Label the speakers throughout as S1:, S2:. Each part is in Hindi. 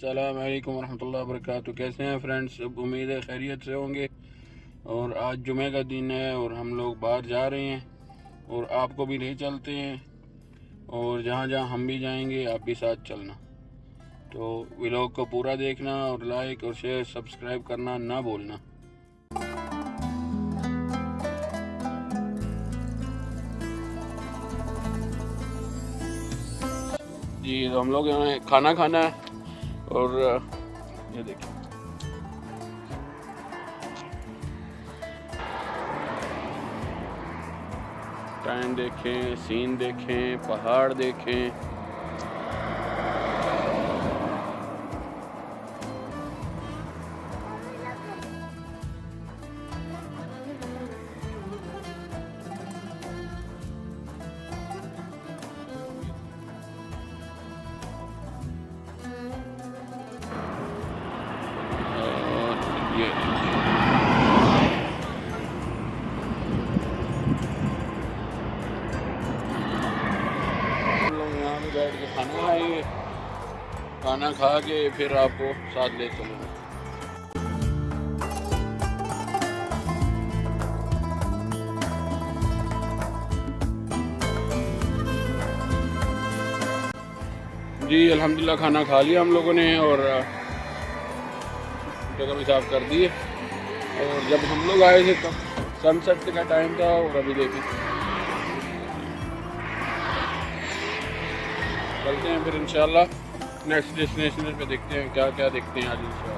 S1: अस्सलाम वालेकुम रहमतुल्लाहि व बरकातुहू। कैसे हैं फ्रेंड्स? सब उम्मीद है खैरियत से होंगे। और आज जुमे का दिन है और हम लोग बाहर जा रहे हैं और आपको भी ले चलते हैं। और जहाँ जहाँ हम भी जाएंगे आप भी साथ चलना। तो व्लॉग को पूरा देखना और लाइक और शेयर सब्सक्राइब करना ना भूलना। जी तो हम लोग यहाँ खाना खाना है और ये देखिए टाइम देखें, सीन देखें, पहाड़ देखें। ये यहाँ पे बैठ के खाना खाएंगे। खाना खा के फिर आपको साथ ले चलूँगा। जी अल्हम्दुलिल्लाह खाना खा लिया हम लोगों ने और जगह भी साफ कर दी है। और जब हम लोग आए थे तब सनसेट का टाइम था और अभी देखें चलते हैं फिर इंशाल्लाह नेक्स्ट डेस्टिनेशन पे। देखते हैं क्या क्या देखते हैं आज इंशाल्लाह।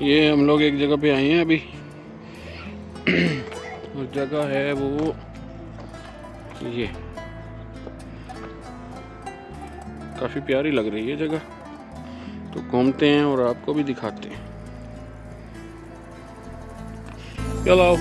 S1: ये हम लोग एक जगह पे आए हैं अभी। उस जगह है वो ये काफ़ी प्यारी लग रही है जगह। तो घूमते हैं और आपको भी दिखाते हैं। चलो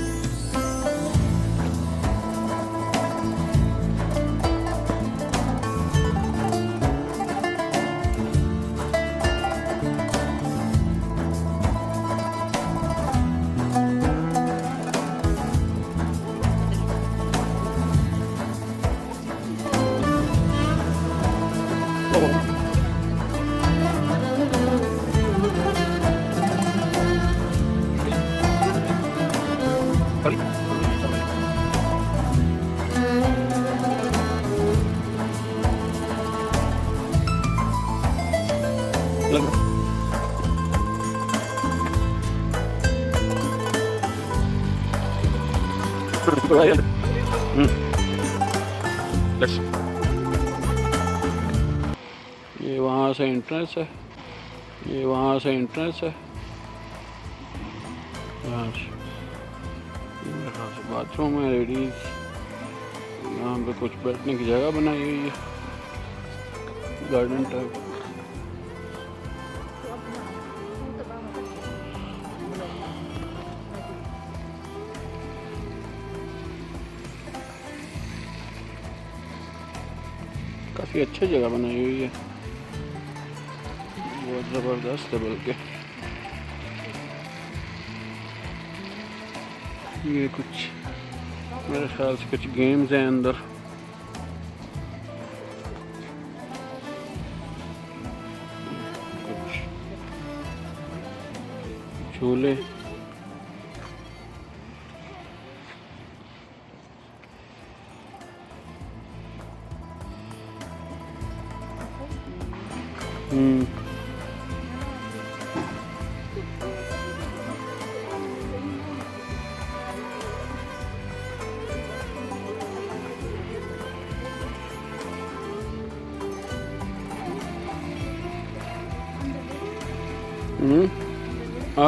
S1: ये वहाँ से एंट्रेंस है, ये वहाँ से एंट्रेंस है, यहाँ से बाथरूम है लेडीज। यहाँ पे कुछ बैठने की जगह बनाई हुई है, गार्डन टाइप। काफ़ी अच्छी जगह बनाई हुई है, बहुत ज़बरदस्त है। बल्कि ये कुछ मेरे ख्याल से कुछ गेम्स हैं अंदर। कुछ झूले,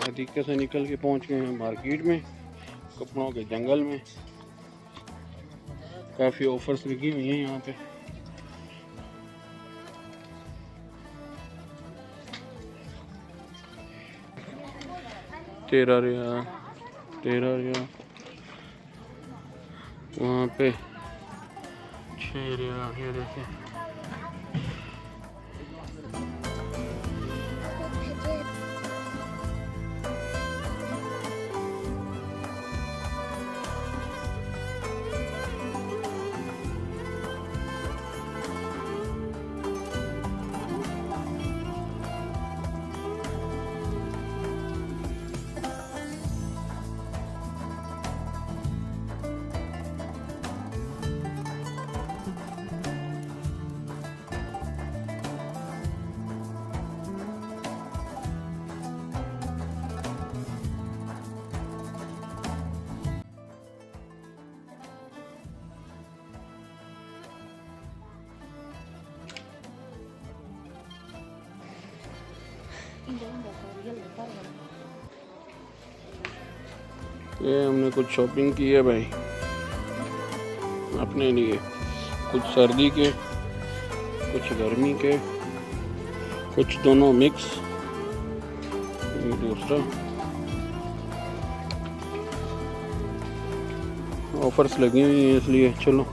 S1: हदीके से निकल के पहुंच गए हैं मार्केट में, कपड़ों के जंगल में। काफ़ी ऑफर्स लगी हुई हैं यहाँ पे। तेरह रिया वहाँ पे 6 रिया। ये देखें ये हमने कुछ शॉपिंग की है भाई अपने लिए, कुछ सर्दी के, कुछ गर्मी के, कुछ दोनों मिक्स। ये दूसरा ऑफर्स लगी हुई हैं इसलिए चलो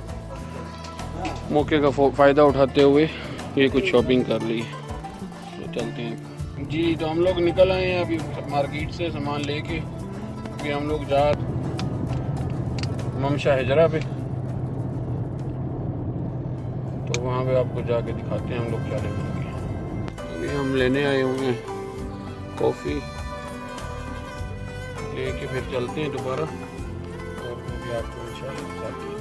S1: मौके का फ़ायदा उठाते हुए ये कुछ शॉपिंग कर ली। तो चलते हैं जी। तो हम लोग निकल आए हैं अभी मार्केट से सामान लेके। अभी हम लोग जा ममशा हिजरा पे, तो वहाँ पे आपको जाके दिखाते हैं हम लोग क्या लेंगे। अभी हम लेने आए हुए हैं कॉफ़ी, लेके फिर चलते हैं दोबारा और वो भी आपको इंशाल्लाह दिखाते हैं।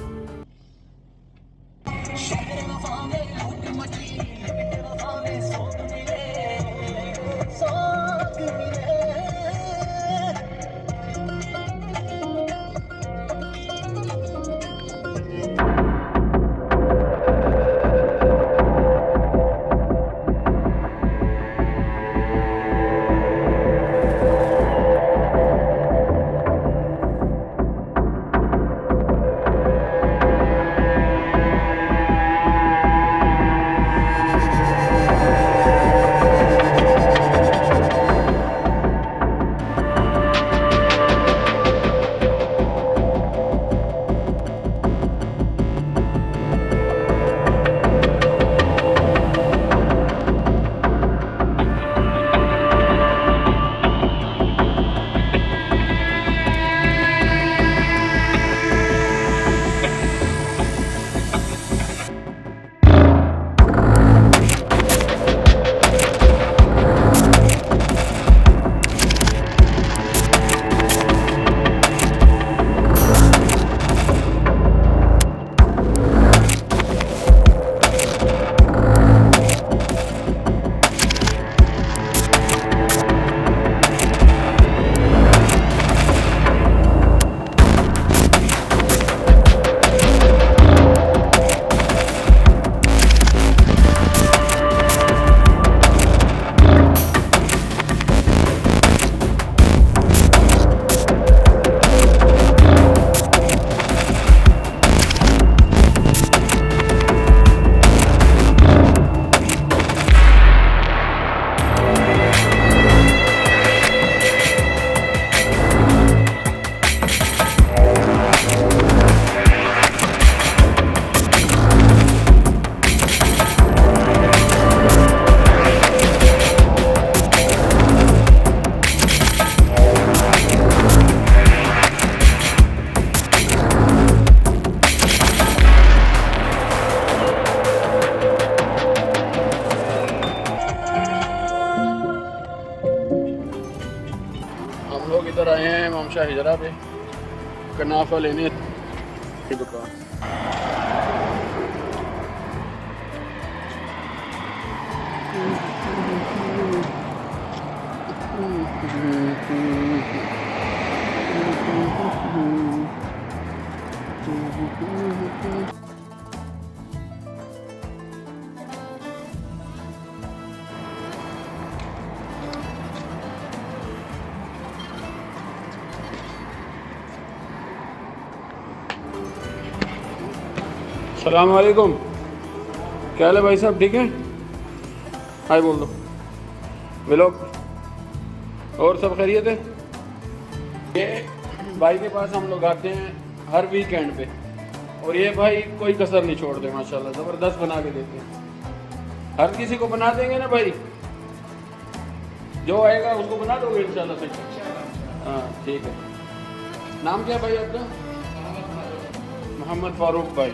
S1: शाह हिजरा पे कनाफा लेने की दुकान। अस्सलाम वालेकुम, क्या हाल है भाई साहब, ठीक है? हाय बोल दो व्लॉग। और सब खैरियत है? ये भाई के पास हम लोग आते हैं हर वीकेंड पे और ये भाई कोई कसर नहीं छोड़ते, माशाल्लाह ज़बरदस्त बना के देते हैं। हर किसी को बना देंगे ना भाई, जो आएगा उसको बना दोगे इंशाल्लाह सही? हाँ ठीक है। नाम क्या भाई आपका? मोहम्मद फारूक भाई।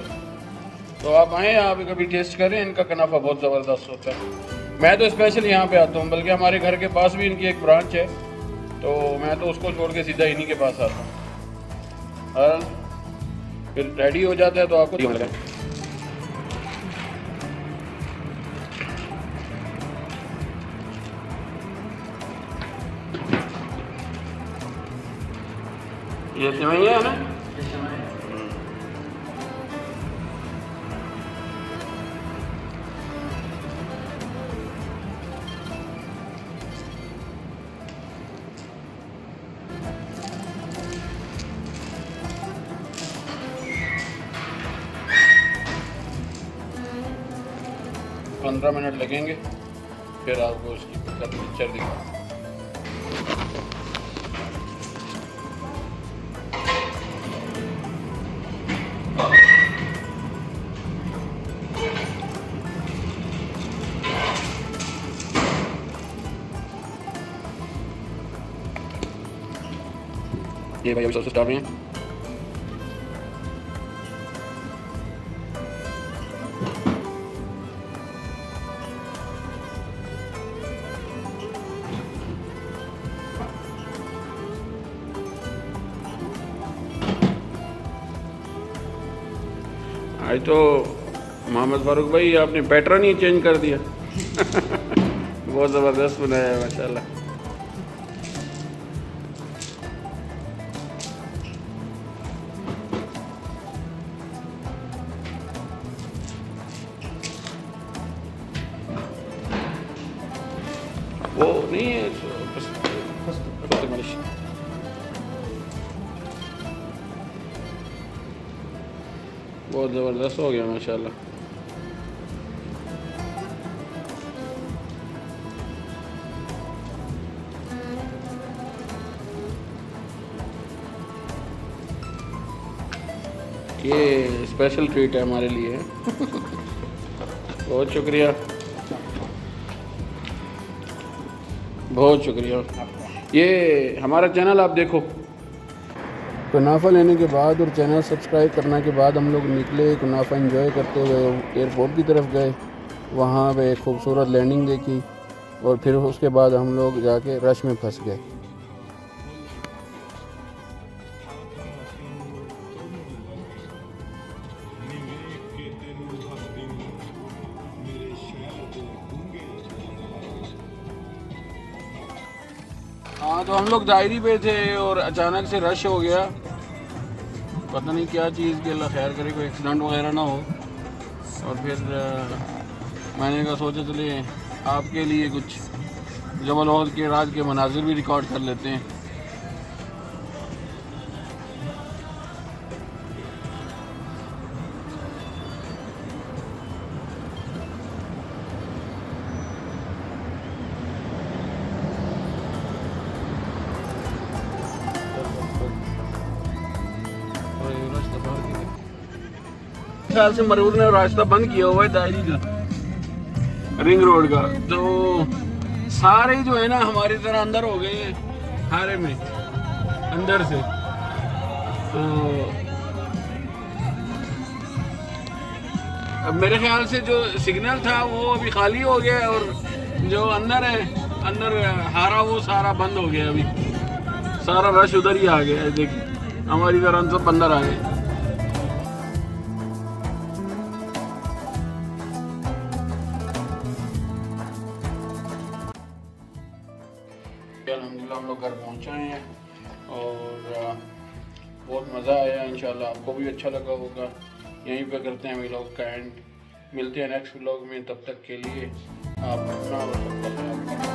S1: तो आप आएँ, आप कभी टेस्ट करें, इनका कनाफा बहुत ज़बरदस्त होता है। मैं तो स्पेशल यहाँ पे आता हूँ, बल्कि हमारे घर के पास भी इनकी एक ब्रांच है, तो मैं तो उसको छोड़ के सीधा इन्हीं के पास आता हूँ। और फिर रेडी हो जाता है तो आपको लगा ये सेवइयाँ है ना? पंद्रह मिनट लगेंगे, फिर आपको उसकी पिक्चर दिखा। ये भाई अभी सबसे स्टार्ट में है। आज तो मोहम्मद फारूक भाई आपने पैटर्न ही चेंज कर दिया। बहुत ज़बरदस्त बनाया है माशाल्लाह। वो नहीं है बहुत ज़बरदस्त हो गया माशाल्लाह। ये स्पेशल ट्रीट है हमारे लिए। बहुत शुक्रिया, बहुत शुक्रिया। ये हमारा चैनल आप देखो। कुनाफा लेने के बाद और चैनल सब्सक्राइब करने के बाद हम लोग निकले, कुनाफा एंजॉय करते हुए एयरपोर्ट की तरफ गए। वहाँ पे एक खूबसूरत लैंडिंग देखी और फिर उसके बाद हम लोग जाके रश में फंस गए। हाँ तो हम लोग डायरी पे थे और अचानक से रश हो गया, पता नहीं क्या चीज़ के, अल्लाह खैर करे कोई एक्सीडेंट वगैरह ना हो। और फिर मैंने कहा सोचा चले आपके लिए कुछ जबल औल के रात के मनाजिर भी रिकॉर्ड कर लेते हैं। ख्याल से मरूर ने रास्ता बंद किया हुआ है दायरी का, रिंग रोड का, तो सारे जो है ना हमारी तरह अंदर हो गए हैं हारे में अंदर से। तो अब मेरे ख्याल से जो सिग्नल था वो अभी खाली हो गया और जो अंदर है, अंदर हारा वो सारा बंद हो गया अभी। सारा रश उधर ही आ गया है, देखिए हमारी तरह सब अंदर आ गए। अल्हम्दुलिल्लाह हम लोग घर पहुँचे हैं और बहुत मज़ा आया। इंशाल्लाह आपको भी अच्छा लगा होगा। यहीं पे करते हैं व्लॉग का एंड, मिलते हैं नेक्स्ट व्लॉग में। तब तक के लिए आप अपना और सबका ख्याल रखें।